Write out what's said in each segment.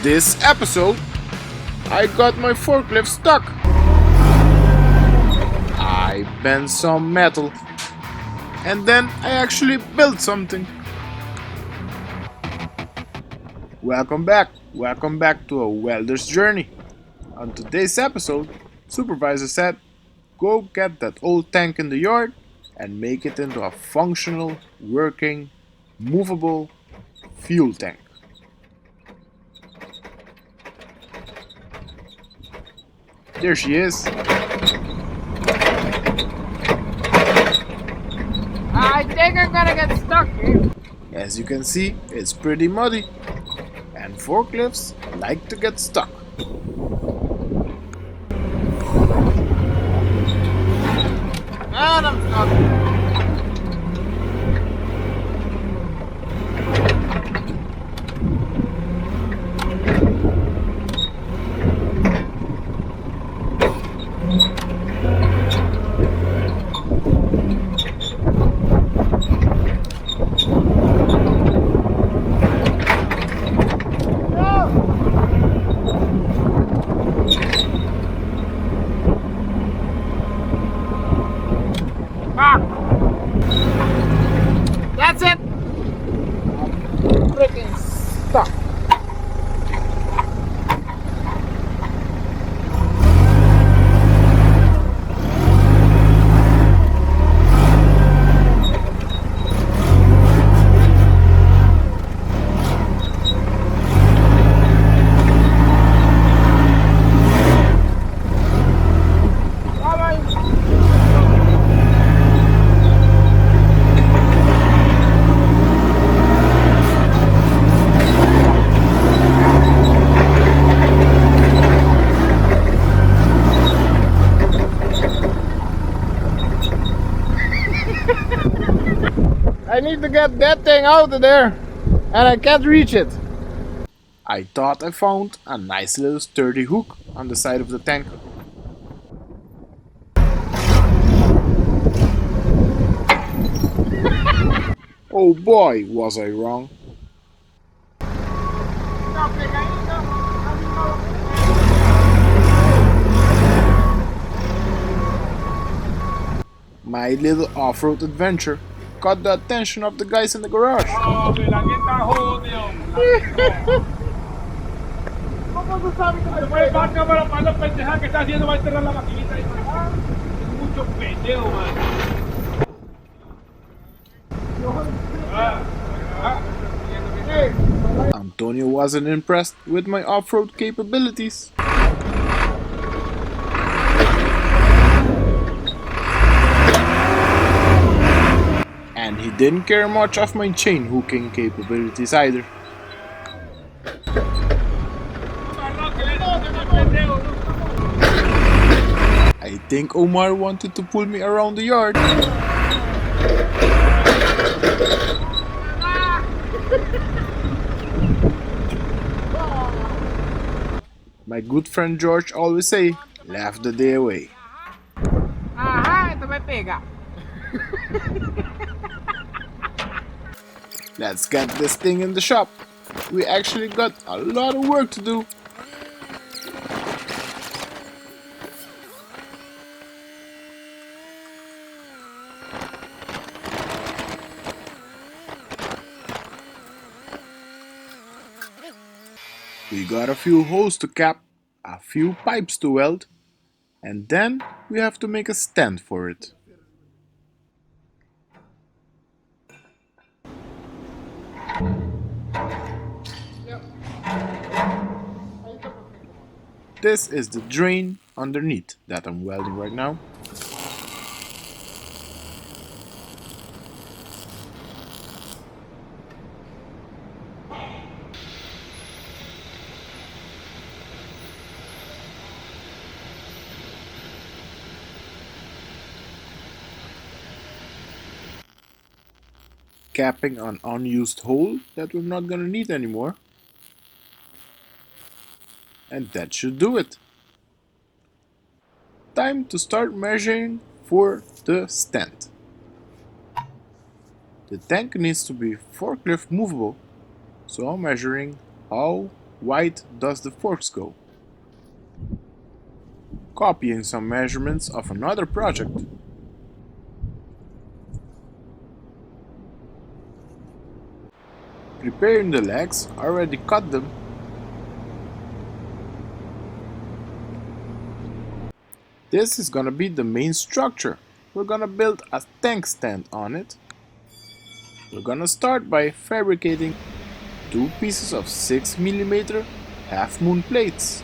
this episode, I got my forklift stuck. I bent some metal and then I actually built something. Welcome back to a welder's journey. On today's episode, supervisor said, go get that old tank in the yard and make it into a functional, working, movable fuel tank. There she is. I think I'm gonna get stuck here. As you can see, it's pretty muddy, and forklifts like to get stuck. And I'm stuck. That's it. I'm freaking stuck. I need to get that thing out of there, and I can't reach it. I thought I found a nice little sturdy hook on the side of the tank. Oh boy, was I wrong. My little off-road adventure caught the attention of the guys in the garage. Antonio wasn't impressed with my off-road capabilities. And he didn't care much of my chain hooking capabilities either. I think Omar wanted to pull me around the yard. My good friend George always say, laugh the day away. Aha, ito may pega. Let's get this thing in the shop. We actually got a lot of work to do. We got a few holes to cap, a few pipes to weld, and then we have to make a stand for it. This is the drain underneath that I'm welding right now. Capping an unused hole that we're not gonna need anymore. And that should do it. Time to start measuring for the stand. The tank needs to be forklift movable, so I'm measuring how wide does the forks go? Copying some measurements of another project. Preparing the legs, already cut them. This is gonna be the main structure. We're gonna build a tank stand on it. We're gonna start by fabricating two pieces of 6mm half moon plates.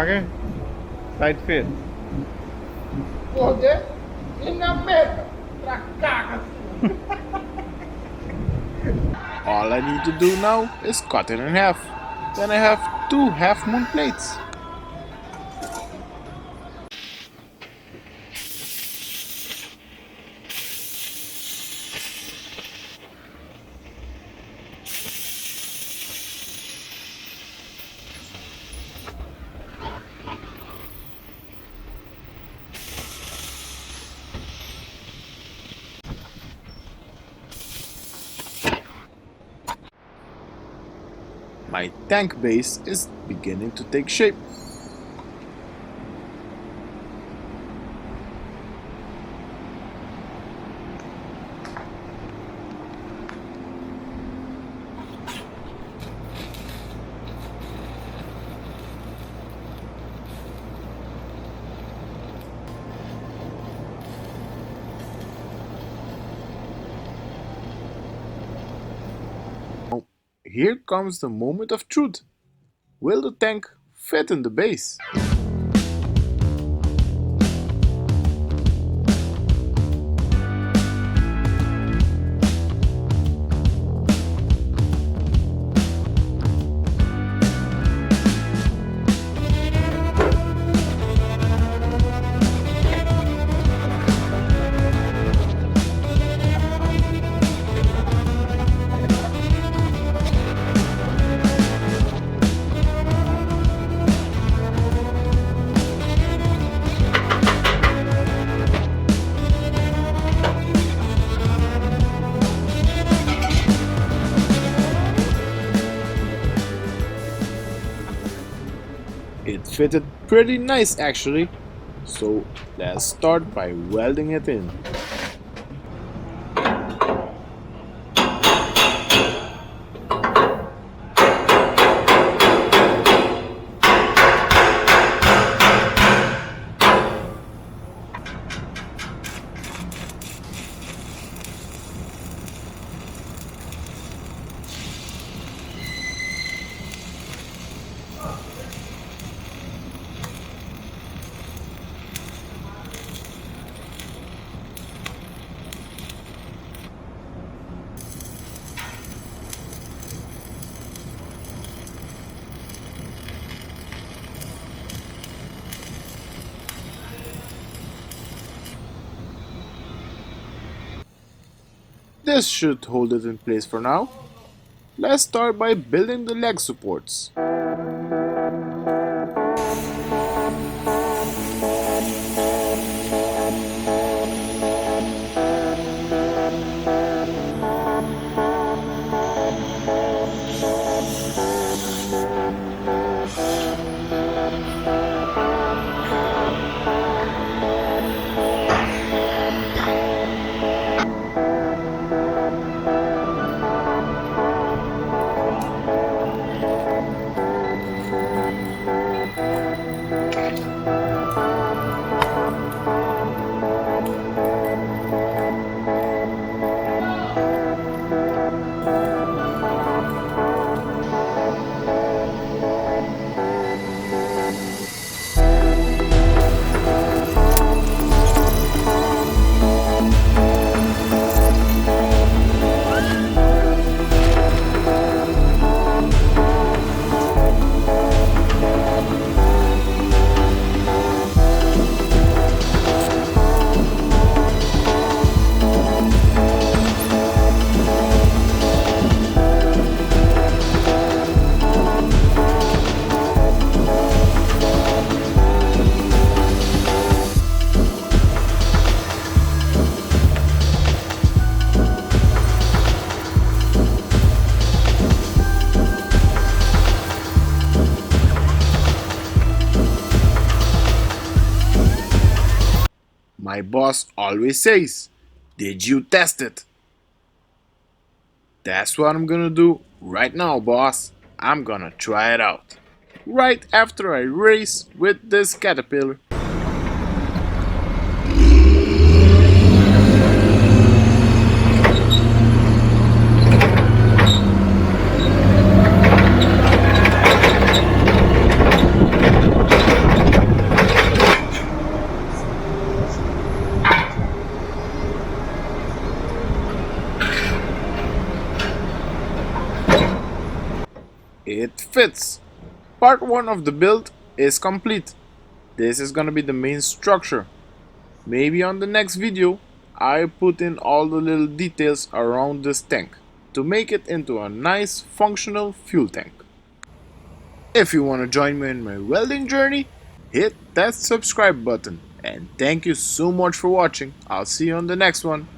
Okay. Tight fit. Pode ir na meta pra cá. All I need to do now is cut it in half. Then I have two half moon plates. My tank base is beginning to take shape. Here comes the moment of truth. Will the tank fit in the base? It fitted pretty nice actually, so let's start by welding it in. This should hold it in place for now. Let's start by building the leg supports. My boss always says, "Did you test it?" That's what I'm gonna do right now, boss. I'm gonna try it out. Right after I race with this caterpillar. It fits. Part 1 of the build is complete. This is gonna be the main structure. Maybe on the next video, I put in all the little details around this tank to make it into a nice functional fuel tank. If you wanna join me in my welding journey, hit that subscribe button. And thank you so much for watching. I'll see you on the next one.